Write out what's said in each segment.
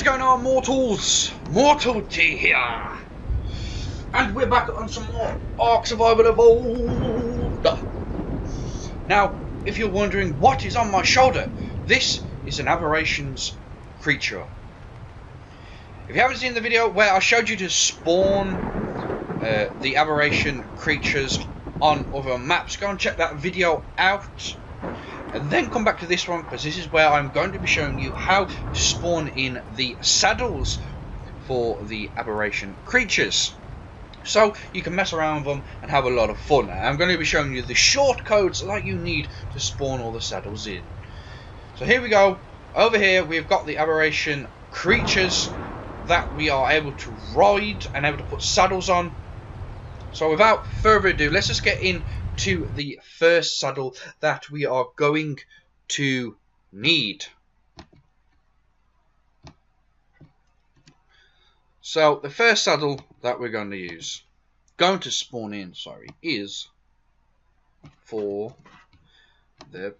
going on, mortals? Mortal T here, and we're back on some more Ark Survival Evolved. Now, if you're wondering what is on my shoulder, this is an Aberration's creature. If you haven't seen the video where I showed you to spawn the Aberration creatures on other maps, go and check that video out. And then come back to this one, because this is where I'm going to be showing you how to spawn in the saddles for the Aberration creatures. So you can mess around with them and have a lot of fun. I'm going to be showing you the shortcodes that you need to spawn all the saddles in. So here we go. Over here we've got the Aberration creatures that we are able to ride and able to put saddles on. So without further ado, let's just get into the first saddle that we are going to need. So the first saddle that we're going to spawn in, is for the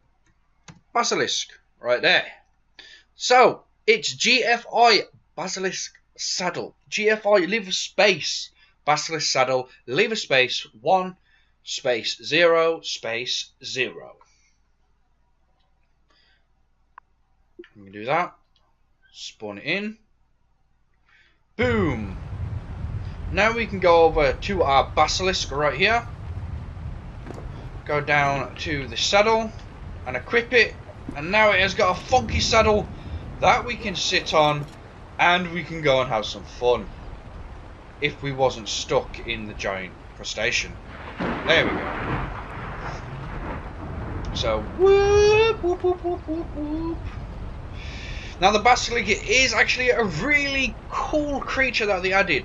Basilisk right there. So it's GFI Basilisk Saddle. GFI, leave a space. Basilisk Saddle, leave a space, 1 space 0 space 0. We can do that. Spawn it in. Boom. Now we can go over to our Basilisk right here. Go down to the saddle and equip it. And now it has got a funky saddle that we can sit on, and we can go and have some fun. If we wasn't stuck in the giant crustacean. There we go. So whoop, whoop, whoop, whoop, whoop, whoop. Now the Basilisk is actually a really cool creature that they added,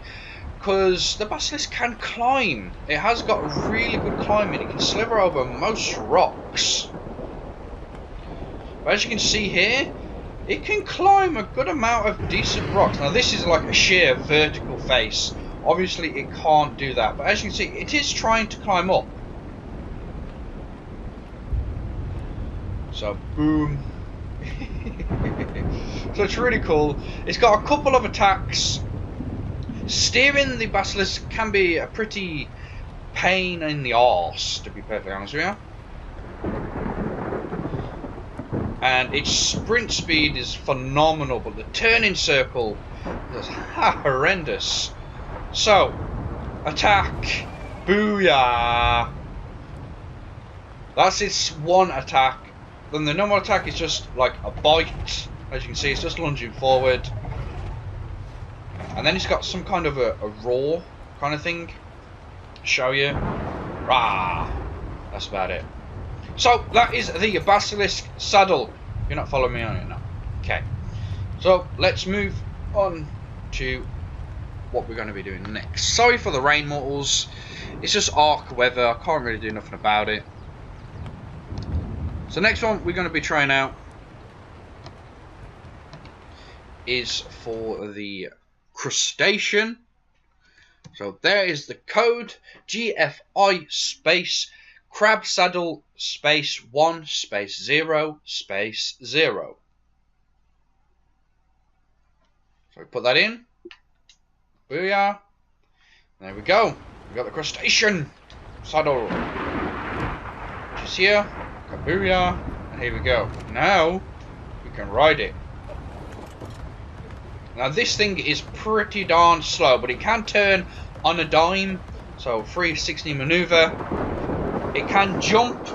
because the Basilisk can climb. It has got really good climbing. It can sliver over most rocks. But as you can see here, it can climb a good amount of decent rocks. Now this is like a sheer vertical face. Obviously it can't do that, but as you can see, it is trying to climb up. So boom. So it's really cool. It's got a couple of attacks. Steering the Basilisk can be a pretty pain in the arse, to be perfectly honest with you. And its sprint speed is phenomenal, but the turning circle is horrendous. So, attack, booyah. That's its one attack. Then the normal attack is just like a bite. As you can see, it's just lunging forward. And then it's got some kind of a roar kind of thing. Show you. Rah. That's about it. So, that is the Basilisk Saddle. You're not following me on it now. Okay. So, let's move on to what we're going to be doing next. Sorry for the rain, mortals. It's just Ark weather. I can't really do nothing about it. So next one we're going to be trying out is for the crustacean. So there is the code, GFI space crab saddle space 1 space 0 space 0. So we put that in. Booyah. There we go. We got the crustacean saddle. Just here. Booyah. And here we go. Now we can ride it. Now this thing is pretty darn slow, but it can turn on a dime. So 360 maneuver. It can jump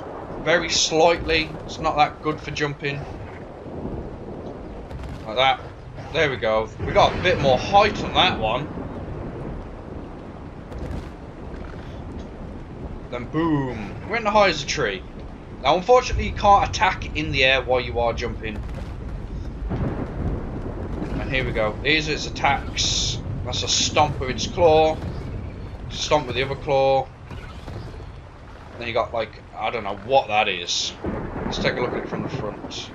very slightly. It's not that good for jumping. Like that. There we go. We got a bit more height on that one. Then boom, we're in the high as a tree. Now unfortunately you can't attack in the air while you are jumping. And here we go, these are its attacks. That's a stomp with its claw, stomp with the other claw. Then you got like, I don't know what that is. Let's take a look at it from the front. It's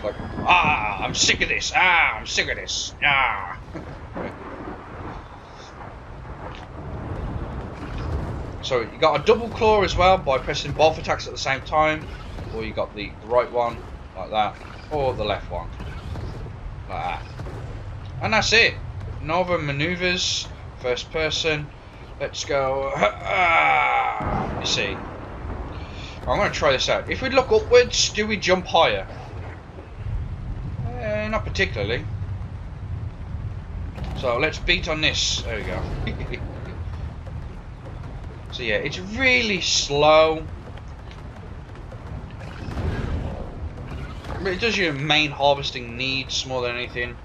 like, ah, I'm sick of this, ah, I'm sick of this, ah. So you got a double claw as well by pressing both attacks at the same time, or you got the right one like that, or the left one like that. And that's it. No other maneuvers. First person. Let's go. You see. I'm going to try this out. If we look upwards, do we jump higher? Not particularly. So let's beat on this. There we go. So yeah, it's really slow. But it does your main harvesting needs more than anything.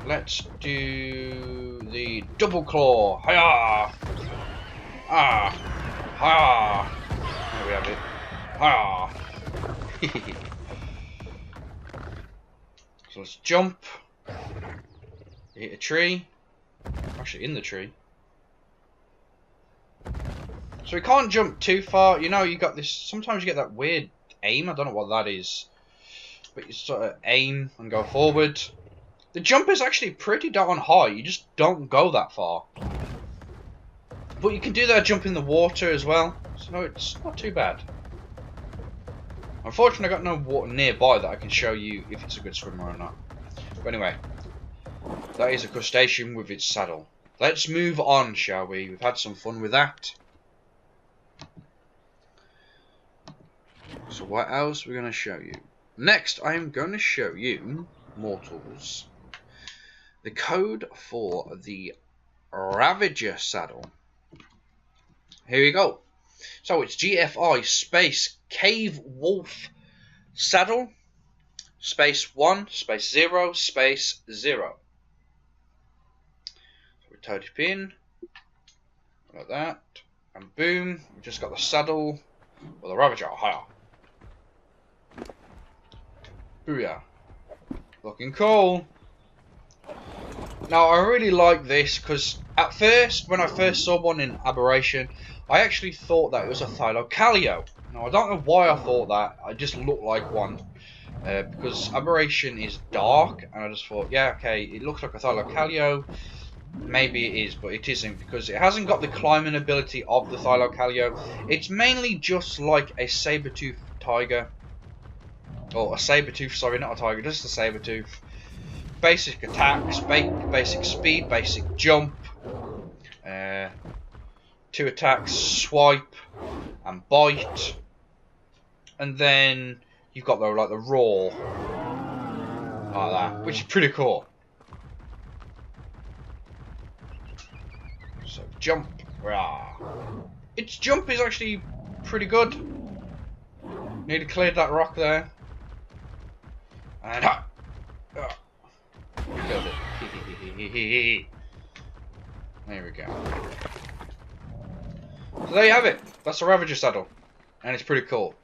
Let's do the double claw. Hiya! Ah! Hiya! There we have it. Hiya! So let's jump. Hit a tree. Actually, in the tree. So we can't jump too far. You know, you got this. Sometimes you get that weird aim. I don't know what that is. But you sort of aim and go forward. The jump is actually pretty darn high. You just don't go that far. But you can do that jump in the water as well. So it's not too bad. Unfortunately, I got no water nearby that I can show you if it's a good swimmer or not. But anyway, that is a crustacean with its saddle. Let's move on, shall we? We've had some fun with that. So what else are we going to show you? Next, I am going to show you, mortals, the code for the Ravager Saddle. Here we go. So it's GFI space Cave Wolf Saddle space 1 space 0 space 0. So we type it in like that, and boom, we've just got the saddle for the Ravager. Higher. Booyah. Looking cool. Now I really like this because at first, when I first saw one in Aberration, I actually thought that it was a Thylacalio. Now I don't know why I thought that. I just looked like one because Aberration is dark, and I just thought, yeah, okay, it looks like a Thylacalio. Maybe it is, but it isn't because it hasn't got the climbing ability of the Thylacalio. It's mainly just like a saber-tooth tiger. Or a saber-tooth, sorry, not a tiger, just a saber-tooth. Basic attacks, basic speed, basic jump. 2 attacks, swipe and bite. And then you've got the roar. Like that, which is pretty cool. So jump. Rah. Its jump is actually pretty good. Need to clear that rock there. And killed it. There we go. So there you have it. That's a Ravager Saddle. And it's pretty cool.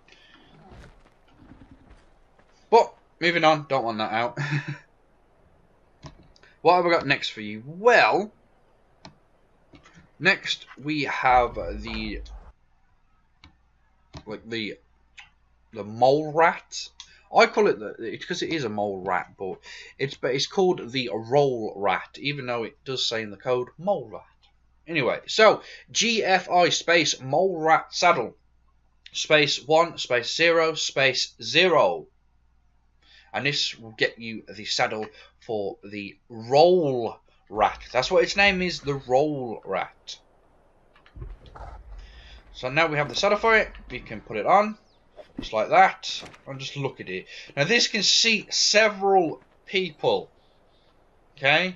But, moving on. Don't want that out. What have I got next for you? Well, next we have the mole rat. I call it because it is a mole rat, but it's called the roll rat, even though it does say in the code mole rat. Anyway, so GFI space mole rat saddle space 1 space 0 space 0, and this will get you the saddle for the roll rat. That's what its name is, the roll rat. So now we have the saddle for it. We can put it on. Just like that, and just look at it. Now this can seat several people. Okay,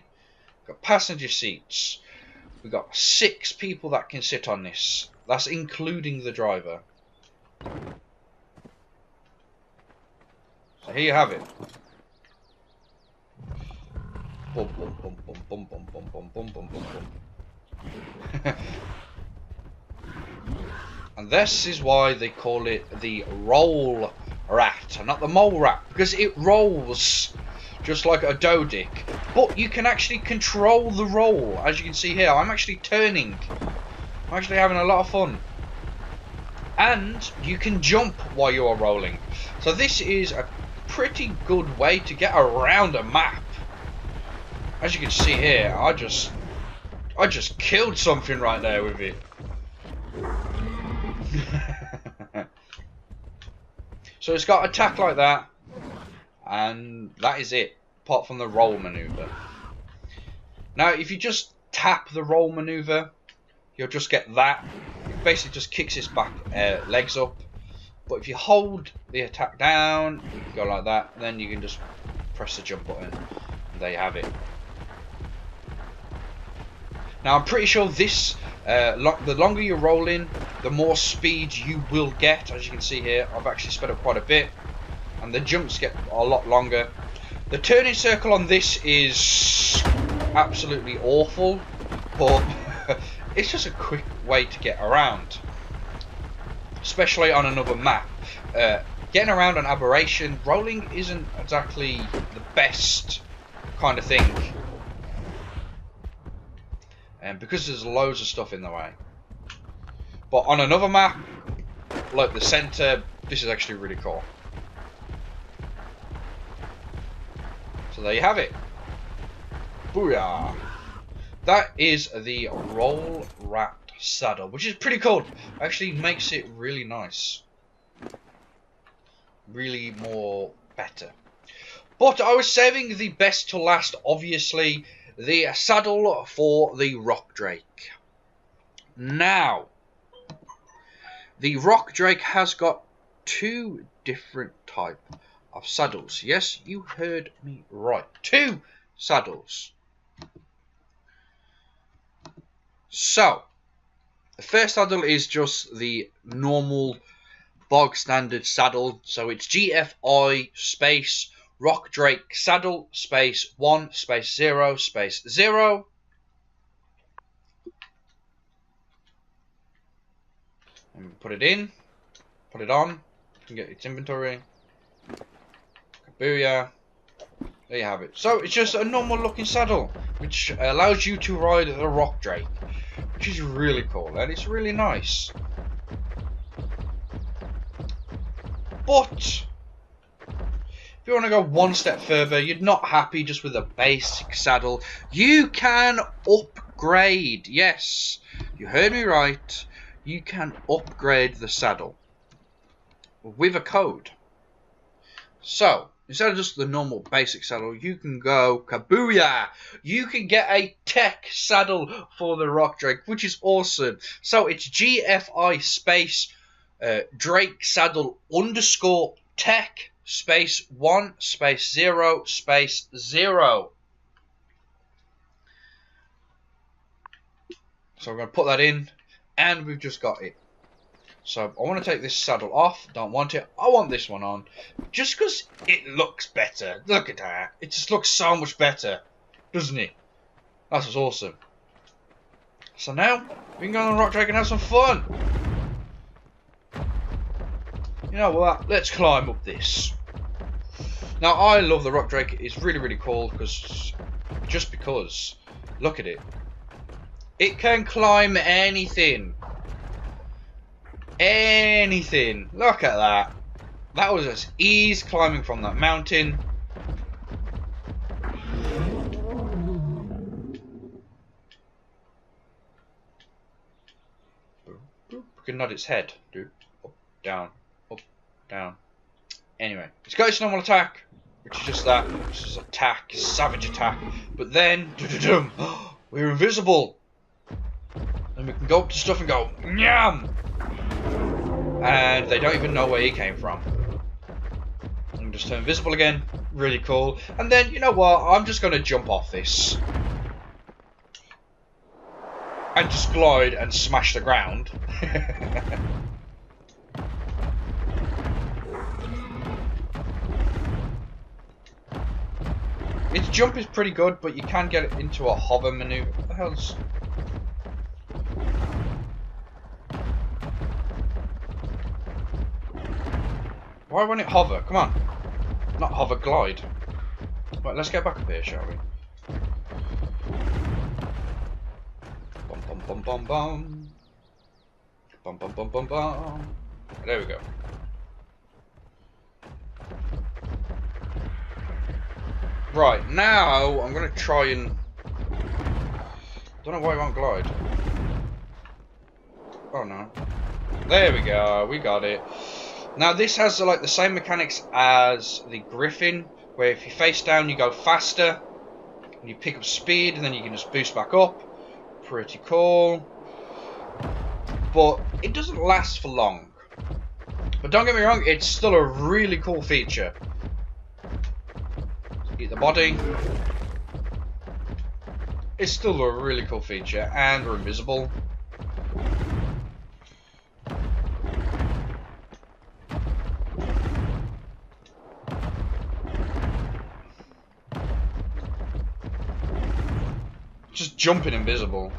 got passenger seats. We've got 6 people that can sit on this. That's including the driver. So here you have it. Boom, boom, boom, boom, boom, boom, boom, boom, boom, boom, boom, boom. And this is why they call it the roll rat and not the mole rat, because it rolls just like a dodic. But you can actually control the roll, as you can see here. I'm actually turning. I'm actually having a lot of fun. And you can jump while you are rolling. So this is a pretty good way to get around a map. As you can see here, I just killed something right there with it. So it's got attack like that, and that is it, apart from the roll maneuver. Now, if you just tap the roll maneuver, you'll just get that. It basically just kicks his back legs up. But if you hold the attack down, you can go like that, and then you can just press the jump button, and there you have it. Now, I'm pretty sure this, the longer you're rolling, the more speed you will get. As you can see here, I've actually sped up quite a bit, and the jumps get a lot longer. The turning circle on this is absolutely awful, but it's just a quick way to get around, especially on another map. Getting around on Aberration, rolling isn't exactly the best kind of thing, and because there's loads of stuff in the way. But on another map, like the center, this is actually really cool. So there you have it. Booyah! That is the roll wrapped saddle, which is pretty cool. Actually makes it really nice. Really more better. But I was saving the best to last, obviously. The saddle for the Rock Drake. Now, the Rock Drake has got two different type of saddles. Yes, you heard me right. Two saddles. So, the first saddle is just the normal bog standard saddle. So it's GFI space Rock Drake saddle space 1 space 0 space 0. And put it in, put it on, you can get its inventory. Booyah. There you have it. So it's just a normal looking saddle, which allows you to ride the Rock Drake, which is really cool and it's really nice. But if you want to go one step further, you're not happy just with a basic saddle, you can upgrade. Yes, you heard me right. You can upgrade the saddle with a code. So instead of just the normal basic saddle, you can go kabooyah! You can get a tech saddle for the Rock Drake, which is awesome. So it's GFI space Drake saddle underscore tech space 1 space 0 space 0. So I'm going to put that in, and we've just got it. So I want to take this saddle off. Don't want it. I want this one on, just because it looks better. Look at that. It just looks so much better, doesn't it? That's what's awesome. So now we can go on the Rock Drake and have some fun. You know what? Let's climb up this. Now I love the Rock Drake. It's really, really cool because look at it. It can climb anything. Anything. Look at that. That was just ease climbing from that mountain. We can nod its head. Up, down, up, down. Anyway, it's got its normal attack, which is just that. This is attack, savage attack. But then, we're invisible. And we can go up to stuff and go, nyam! And they don't even know where he came from. And just turn invisible again. Really cool. And then, you know what? I'm just going to jump off this. And just glide and smash the ground. Its jump is pretty good, but you can get it into a hover maneuver. What the hell's... Why won't it hover? Come on. Not hover, glide. Right, let's get back up here, shall we? Bum bum bum bum bum. Bum bum bum bum bum. There we go. Right, now I'm gonna try and... Don't know why it won't glide. Oh no. There we go, we got it. Now this has like the same mechanics as the Griffin, where if you face down you go faster, and you pick up speed, and then you can just boost back up. Pretty cool. But it doesn't last for long. But don't get me wrong, it's still a really cool feature. Eat the body. It's still a really cool feature, and we're invisible. Just jumping invisible.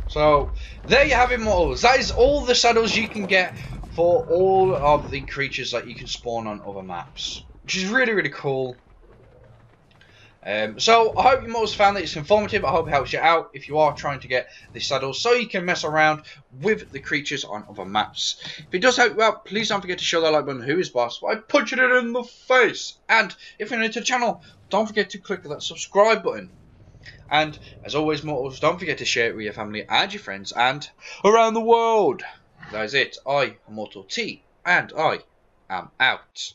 So there you have it, mortals. That is all the saddles you can get for all of the creatures that you can spawn on other maps, which is really, really cool. So I hope you mortals found that it's informative. I hope it helps you out if you are trying to get the saddles so you can mess around with the creatures on other maps. If it does help you out, please don't forget to show that like button. Who is boss by punching it in the face. And if you're new to the channel, don't forget to click that subscribe button. And as always, mortals, don't forget to share it with your family and your friends and around the world. That is it. I am Mortal T, and I am out.